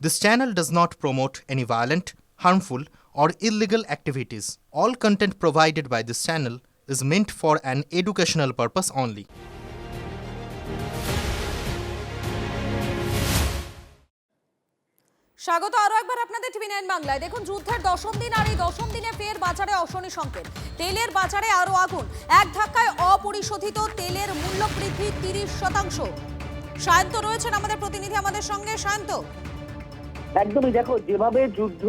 This channel does not promote any violent, harmful, or illegal activities. All content provided by this channel is meant for an educational purpose only. স্বাগত আরো একবার আপনাদের টিভি9 বাংলায়। দেখুন, যুদ্ধের দশম দিন আর এই দশম দিনে ফের বাজারে অশনি সংকেত। তেলের বাজারে আরো আগুন। এক ধাক্কায় অপরিশোধিত তেলের মূল্য বৃদ্ধি 30%। সায়ন্ত রয়েছেন আমাদের প্রতিনিধি আমাদের সঙ্গে। সায়ন্ত, একদমই দেখো, যেভাবে যুদ্ধ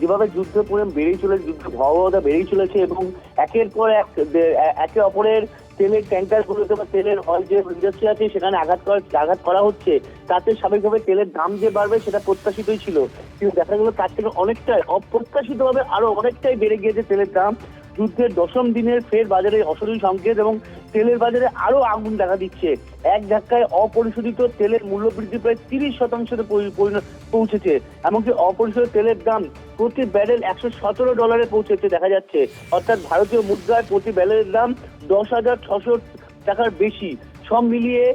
যেভাবে যুদ্ধ পরিমাণ বেড়েই চলেছে, যুদ্ধ ভয়াবহতা বেড়েই চলেছে এবং একের পর এক একে অপরের তেলের ট্যাঙ্কার গুলোতে বা তেলের অয়েল যে ইন্ডাস্ট্রি আছে সেখানে আঘাত করা হচ্ছে, তাতে স্বাভাবিকভাবে তেলের দাম যে বাড়বে সেটা প্রত্যাশিতই ছিল। কিন্তু দেখা গেল তার থেকে অনেকটাই অপ্রত্যাশিতভাবে আরো অনেকটাই বেড়ে গিয়েছে তেলের দাম। যুদ্ধের দশম দিনের ফের বাজারে অশনি সংকেত এবং তেলের বাজারে আরো আগুন দেখা দিচ্ছে। এক ধাক্কায় অপরিশোধিত তেলের মূল্য বৃদ্ধি প্রায় 30% পৌঁছেছে। এমনকি অপরিশোধিত তেলের দাম প্রতি ব্যারেল $117 পৌঁছেছে দেখা যাচ্ছে। অর্থাৎ ভারতীয় মুদ্রায় প্রতি ব্যারেলের দাম 10,600 টাকার বেশি। সব মিলিয়ে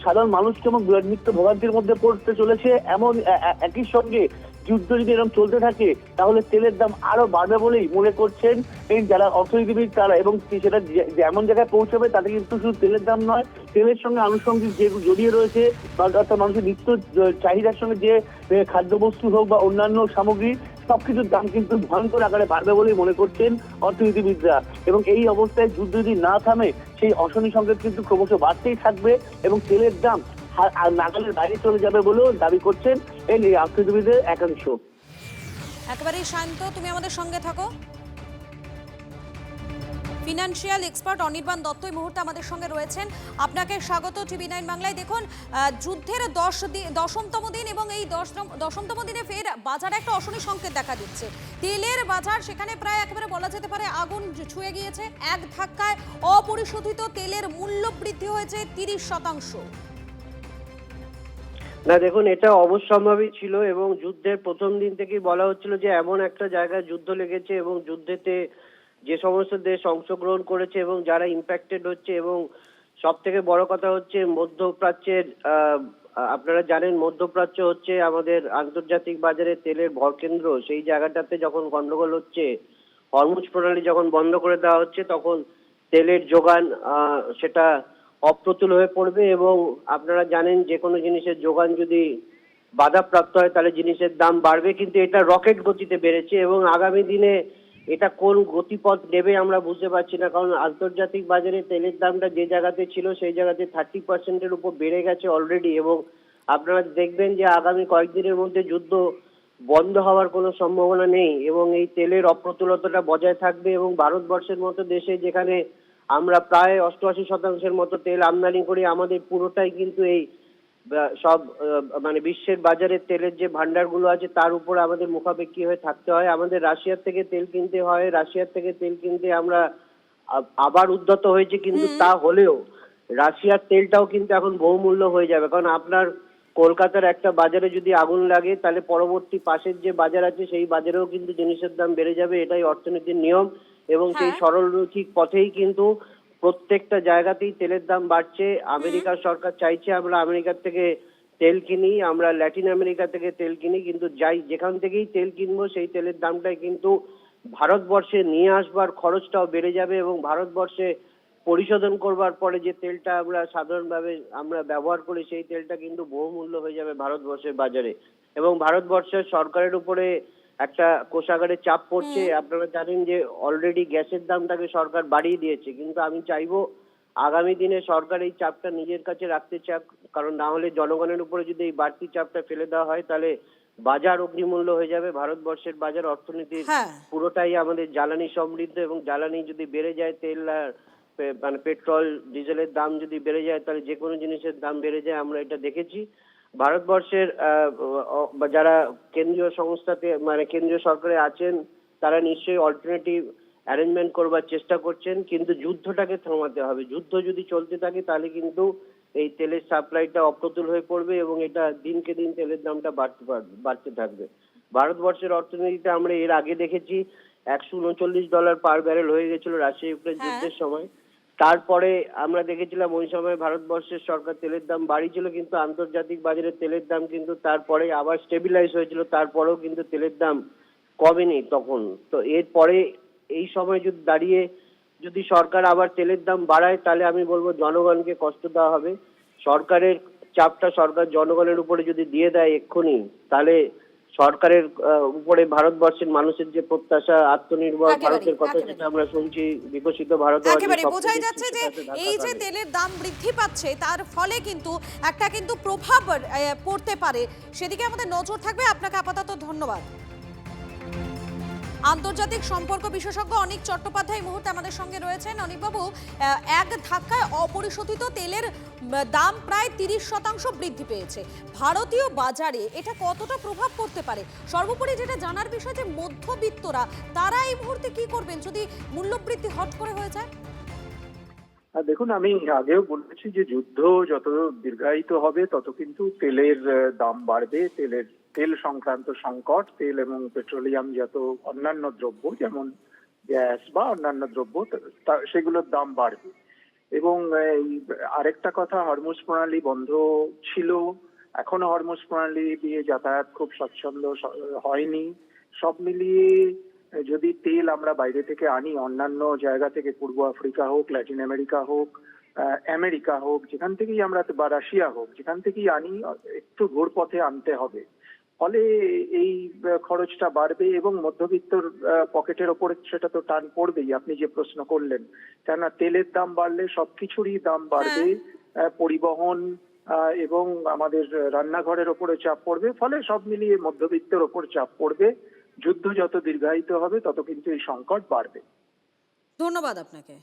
সাধারণ মানুষকে এবং নিত্য ভোগান্তির মধ্যে পড়তে চলেছে। এমন একই সঙ্গে যুদ্ধ যদি এরকম চলতে থাকে তাহলে তেলের দাম আরো বাড়বে বলেই মনে করছেন এই যারা অর্থনীতিবিদ তারা, এবং সেটা এমন জায়গায় পৌঁছাবে তাতে কিন্তু শুধু তেলের দাম নয়, তেলের সঙ্গে আনুষঙ্গিক যে জড়িয়ে রয়েছে অর্থাৎ মানুষের নিত্য চাহিদার সঙ্গে যে খাদ্যবস্তু হোক বা অন্যান্য সামগ্রী সবকিছুর দাম কিন্তু ভয়ঙ্কর আকারে বাড়বে বলেই মনে করছেন অর্থনীতিবিদরা। এবং এই অবস্থায় যুদ্ধ যদি না থামে সেই অশনি সংকেত কিন্তু ক্রমশ বাড়তেই থাকবে এবং তেলের দাম আর নাগালের বাইরে চলে যাবে বলেও দাবি করছেন এই অর্থনীতিবিদের একাংশ। একেবারেই শান্ত, তুমি আমাদের সঙ্গে থাকো। ফিনান্সিয়াল এক্সপার্ট অনির্বাণ দত্ত এই মুহূর্তে আমাদের সঙ্গে রয়েছেন। আপনাকে স্বাগত টিভি9 বাংলায়। দেখুন, যুদ্ধের দশমতম দিন এবং এই দশমতম দিনে ফের বাজারে একটা অশনি সংকেত দেখা দিচ্ছে। তেলের বাজার সেখানে প্রায় একেবারে বলা যেতে পারে আগুন ছুঁয়ে গিয়েছে। এক ধাক্কায় অপরিশোধিত তেলের মূল্য বৃদ্ধি হয়েছে 30%। না দেখুন, এটা অবশ্যম্ভাবী ছিল এবং যুদ্ধের প্রথম দিন থেকেই বলা হচ্ছিল যে এমন একটা জায়গায় যুদ্ধ লেগেছে এবং যুদ্ধেতে যে সমস্ত দেশ অংশগ্রহণ করেছে এবং যারা ইম্প্যাক্টেড হচ্ছে, এবং সব থেকে বড় কথা হচ্ছে মধ্যপ্রাচ্যের আপনারা জানেন মধ্যপ্রাচ্য হচ্ছে আমাদের আন্তর্জাতিক বাজারে তেলের ভরকেন্দ্র। সেই জায়গাটাতে যখন গন্ডগোল হচ্ছে, হরমুজ প্রণালী যখন বন্ধ করে দেওয়া হচ্ছে, তখন তেলের যোগান সেটা অপ্রতুল হয়ে পড়বে এবং আপনারা জানেন যে কোনো জিনিসের যোগান যদি বাধাপ্রাপ্ত হয় তাহলে জিনিসের দাম বাড়বে। কিন্তু এটা রকেট গতিতে বেড়েছে এবং আগামী দিনে এটা কোন গতিপথ নেবে আমরা বুঝতে পারছি না, কারণ আন্তর্জাতিক বাজারে তেলের দামটা যে জায়গাতে ছিল সেই জায়গাতে 30%-এর উপর বেড়ে গেছে অলরেডি। এবং আপনারা দেখবেন যে আগামী কয়েকদিনের মধ্যে যুদ্ধ বন্ধ হওয়ার কোনো সম্ভাবনা নেই এবং এই তেলের অপ্রতুলতাটা বজায় থাকবে। এবং ভারতবর্ষের মতো দেশে যেখানে আমরা প্রায় 88% মতো তেল আমদানি করি, আমাদের পুরোটাই কিন্তু এই সব বিশ্বের বাজারে তেলের যে ভান্ডারগুলো আছে তার উপর আমাদের মুখাপেক্ষী হয়ে থাকতে হয়। আমাদের রাশিয়ার থেকে তেল কিনতে হয়, রাশিয়ার থেকে তেল কিনতে আমরা আবার উদ্যত হয়েছে, কিন্তু তা হলেও রাশিয়ার তেলটাও কিন্তু এখন বহুমূল্য হয়ে যাবে। কারণ আপনার কলকাতার একটা বাজারে যদি আগুন লাগে তাহলে পরবর্তী পাশের যে বাজার আছে সেই বাজারেও কিন্তু জিনিসের দাম বেড়ে যাবে। এটাই অর্থনীতির নিয়ম এবং সেই সরলরৈখিক পথেই কিন্তু প্রত্যেকটা জায়গাতেই তেলের দাম বাড়ছে। আমেরিকার সরকার চাইছে আমরা আমেরিকার থেকে তেল কিনি, আমরা ল্যাটিন আমেরিকা থেকে তেল কিনি, কিন্তু যেখান থেকেই তেল কিনবো সেই তেলের দামটাই কিন্তু ভারতবর্ষে নিয়ে আসবার খরচটাও বেড়ে যাবে এবং ভারতবর্ষে পরিশোধন করবার পরে যে তেলটা আমরা সাধারণভাবে আমরা ব্যবহার করি সেই তেলটা কিন্তু বহুমূল্য হয়ে যাবে ভারতবর্ষের বাজারে। এবং ভারতবর্ষের সরকারের উপরে একটা কোষাগারের চাপ পড়ছে। আপনারা জানেন যে অলরেডি গ্যাসের দামটাকে সরকার বাড়িয়ে দিয়েছে, কিন্তু আমি চাইবো আগামী দিনে সরকার এই চাপটা নিজের কাছে রাখতে চাক, কারণ না হলে জনগণের উপরে যদি এই বাড়তি চাপটা ফেলে দেওয়া হয় তাহলে বাজার অগ্নিমূল্য হয়ে যাবে। ভারতবর্ষের বাজার অর্থনীতির পুরোটাই আমাদের জ্বালানি সমৃদ্ধ এবং জ্বালানি যদি বেড়ে যায়, তেল আর পেট্রোল ডিজেলের দাম যদি বেড়ে যায় তাহলে যে কোনো জিনিসের দাম বেড়ে যায়। আমরা এটা দেখেছি। ভারতবর্ষের যারা কেন্দ্রীয় সংস্থাতে কেন্দ্রীয় সরকারে আছেন তারা নিশ্চয়ই অল্টারনেটিভ অ্যারেঞ্জমেন্ট করবার চেষ্টা করছেন, কিন্তু যুদ্ধটাকে থামাতে হবে। যুদ্ধ যদি চলতে থাকে তাহলে কিন্তু এই তেলের সাপ্লাইটা অপ্রতুল হয়ে পড়বে এবং এটা দিনকে দিন তেলের দামটা বাড়তে থাকবে। ভারতবর্ষের অর্থনীতিতে আমরা এর আগে দেখেছি $139 পার ব্যারেল হয়ে গেছিল রাশিয়া ইউক্রেন যুদ্ধের সময়। তারপরে আমরা দেখেছিলাম ওই সময় ভারতবর্ষের সরকার তেলের দাম বাড়িয়েছিল, কিন্তু আন্তর্জাতিক বাজারে তেলের দাম কিন্তু তারপরে আবার স্টেবিলাইজ হয়েছিল, তারপরেও কিন্তু তেলের দাম কমেনি তখন। তো এরপরে এই সময় যদি দাঁড়িয়ে যদি সরকার আবার তেলের দাম বাড়ায়, তাহলে আমি বলবো জনগণকে কষ্ট দেওয়া হবে। সরকারের চাপটা সরকার জনগণের উপরে যদি দিয়ে দেয় এক্ষুনি, তাহলে সরকারের উপরে ভারতবর্ষের মানুষের যে প্রত্যাশা, আত্মনির্ভর একেবারেই, ভারতের কথা একেবারেই। যেটা আমরা শুনছি, বিকশিত ভারত হওয়ার যে একেবারে স্বপ্ন বোঝাই দেখছি, যাচ্ছে যে সেটাতে ধাক্কা এই যে খাবে। তেলের দাম বৃদ্ধি পাচ্ছে তার ফলে কিন্তু একটা কিন্তু প্রভাব পড়তে পারে, সেদিকে আমাদের নজর থাকবে। আপনাকে আপাতত ধন্যবাদ। আন্তর্জাতিক সম্পর্ক বিশেষজ্ঞ অনিক চট্টোপাধ্যায় এই মুহূর্তে আমাদের সঙ্গে রয়েছেন। অনিকবাবু, এক ধাক্কায় অপরিশোধিত তেলের দাম প্রায় 30% বৃদ্ধি পেয়েছে ভারতীয় বাজারে। এটা কতটা প্রভাব পড়তে পারে? সর্বোপরি যেটা জানার বিষয় যে মধ্যবিত্তরা তারা এই মুহূর্তে কি করবেন যদি মূল্যবৃদ্ধি হট করে হয়ে যায়? দেখুন, আমি আগেও বলেছি যে যুদ্ধ যত দীর্ঘায়িত হবে তত কিন্তু তেলের দাম বাড়বে। তেল সংক্রান্ত সংকট, তেল এবং পেট্রোলিয়াম যত অন্যান্য দ্রব্য যেমন গ্যাস বা অন্যান্য দ্রব্য সেগুলোর দাম বাড়বে। এবং এই আরেকটা কথা, হরমুজ প্রণালী বন্ধ ছিল, এখনো হরমুজ প্রণালী দিয়ে যাতায়াত খুব স্বচ্ছন্দ হয়নি। সব মিলিয়ে যদি তেল আমরা বাইরে থেকে আনি, অন্যান্য জায়গা থেকে, পূর্ব আফ্রিকা হোক, ল্যাটিন আমেরিকা হোক, আমেরিকা হোক, যেখান থেকেই আমরা, বা রাশিয়া হোক, যেখান থেকেই আনি, একটু ঘুরপথে আনতে হবে। ফলে এই খরচটা বাড়বে এবং মধ্যবিত্তর পকেটের ওপরে সেটা তো টান পড়বেই। আপনি যে প্রশ্ন করলেন, কেননা তেলের দাম বাড়লে সবকিছুরই দাম বাড়বে, পরিবহন এবং আমাদের রান্নাঘরের ওপরে চাপ পড়বে। ফলে সব মিলিয়ে মধ্যবিত্তের ওপর চাপ পড়বে। যুদ্ধ যত দীর্ঘায়িত হবে তত কিন্তু এই সংকট বাড়বে। ধন্যবাদ আপনাকে।